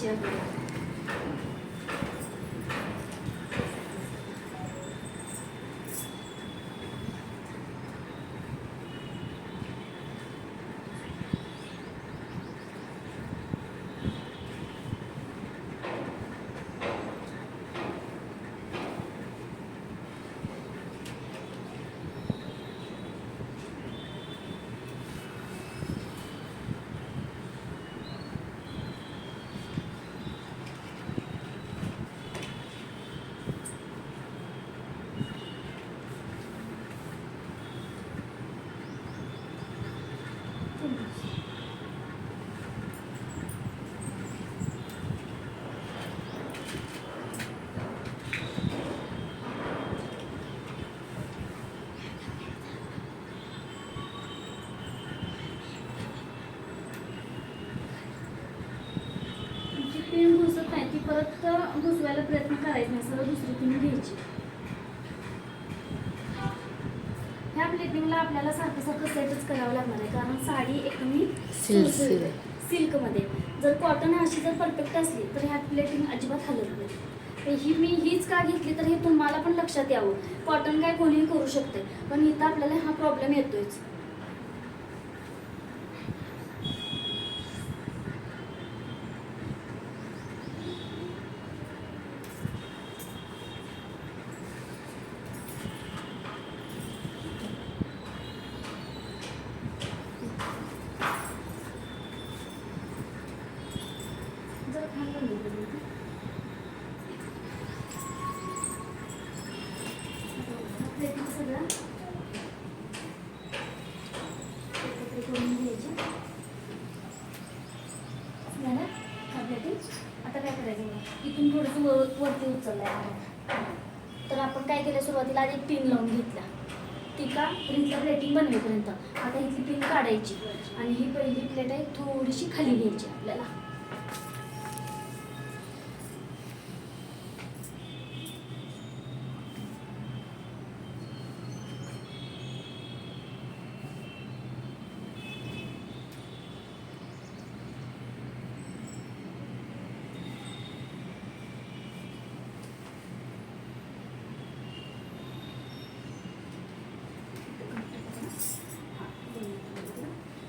घ्यायची आपल्याला. पिन घुसत नाही, ती परत घुसवायला प्रयत्न करायचा नाही, सरळ दुसरी पिन घ्यायची. ह्या प्लेटिंगला आपल्याला सारखं सारखं सेटच करावं लागणार आहे, कारण साडी एकदम सिल्कमध्ये. जर कॉटन अशी जर परफेक्ट असली तर ह्या प्लेटिंग अजिबात हलत नाही. हीच का घेतली तर हे तुम्हाला पण लक्षात यावं. कॉटन काय कोणीही करू शकते, पण इथं आपल्याला हा प्रॉब्लेम येतोच. आता काय करायचं, इथून थोडंसं वरती उचललं आहे. तर आपण काय केलं, सुरुवातीला आधी पिन लावून घेतला, ठीक आहे. इथलं प्लेटिंग बनवेपर्यंत आता इथली पिन काढायची आणि ही पहिली प्लेट आहे थोडीशी खाली घ्यायची आपल्याला.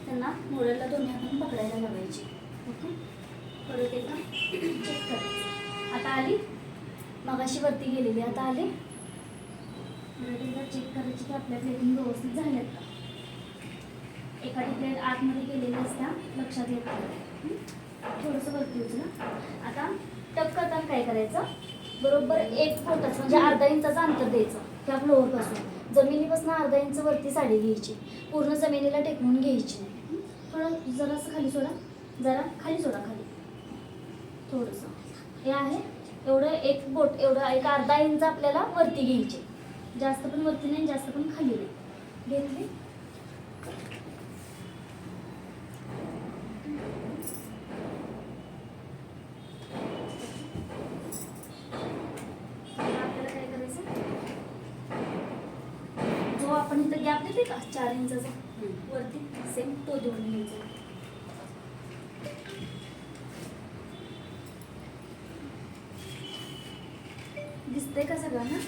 त्यांना मोडलला दोन्ही हाताने पकडायला लावायची. ओके, परत एकदा चेक करायचं. आता आली, मगाशी वरती गेलेली, आता आले. परत एकदा चेक करायची की आपल्या प्लेटिंग व्यवस्थित झाल्यात का. एखादी प्लेट आतमध्ये गेलेली असत्या, लक्षात येत नाही. थोडंसं वरती उचला. आता टक करताना काय करायचं, बरोबर 1 फुटच म्हणजे अर्धा इंचाचं अंतर द्यायचं त्या फ्लोअरपासून. जमिनीपासून अर्धा इंच वरती साडी घ्यायची, पूर्ण जमिनीला टेकवून घ्यायची. थोडं जरासं खाली सोडा, जरा खाली सोडा, खाली थोडंसं. हे आहे एवढं 1 बोट, एवढं 1 अर्धा इंच आपल्याला वरती घ्यायचे. जास्त पण वरती नाही, जास्त पण खाली नाही. घेतली. आपल्याला काय करायचं, जो आपण इथं गॅप देते का 4 इंचाचा वरती, सेम तो देऊन घ्यायचा. दिसतंय का सगळ्यांना?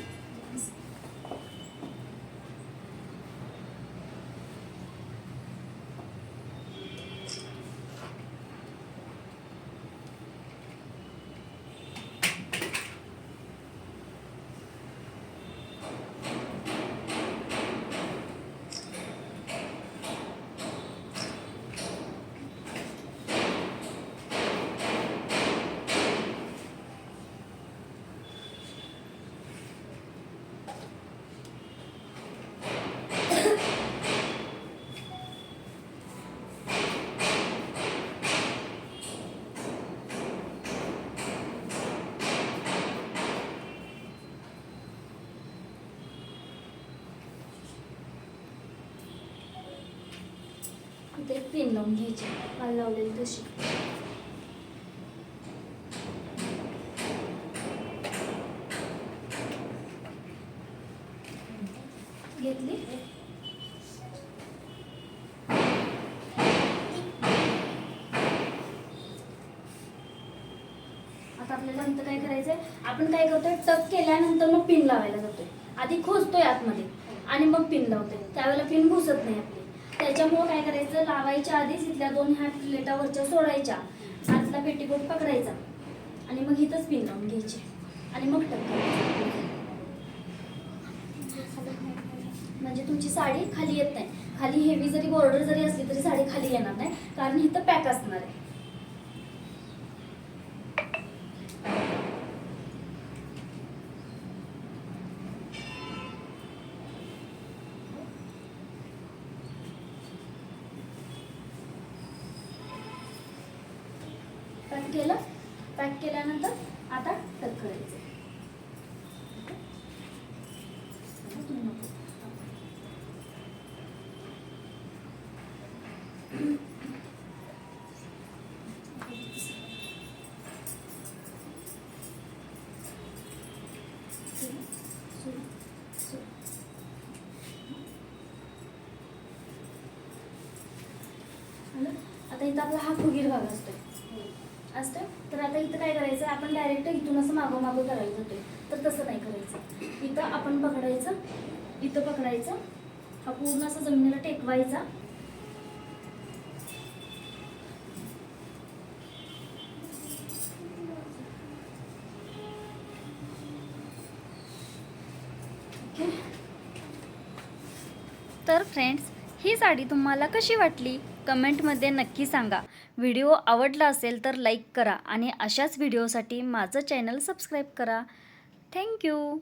इथे एक पिन लावून घ्यायची, काल लावलेली तशी. घेतली. आता आपल्याला इथं काय करायचंय, आपण काय करतोय टक केल्यानंतर मग पिन लावायला जातोय. आधी खोचतोय आतमध्ये आणि मग पिन लावतोय, त्यावेळेला पिन घुसत नाही आपली. त्याच्यामुळं काय करायचं, लावायच्या आधीच इथल्या 2 ह्या प्लेटावरच्या सोडायच्या, आतला पेटीकोट पकडायचा आणि मग इथंच पिन लावून घ्यायची आणि मग टक करायचं. म्हणजे तुमची साडी खाली येत नाही. खाली हेवी जरी बॉर्डर जरी असली तरी साडी खाली येणार नाही, कारण इथं पॅक असणार आहे. पॅक केलं. पॅक केल्यानंतर आता टक करायचं. आता इथं आपला हा फुगीर भाग असतो. तर आता इथं काय करायचं, आपण डायरेक्ट इथून असं मागं मागं करायला जातोय, तर तसं नाही करायचं. इथं आपण पकडायचं, इथं पकडायचं, हा पूर्ण असं जमिनीला टेकवायचा. तर फ्रेंड्स, ही साडी तुम्हाला कशी वाटली कमेंटमध्ये नक्की सांगा. व्हिडिओ आवडला असेल तर लाईक करा आणि अशाच व्हिडिओसाठी माझं चॅनल सबस्क्राईब करा. थँक्यू.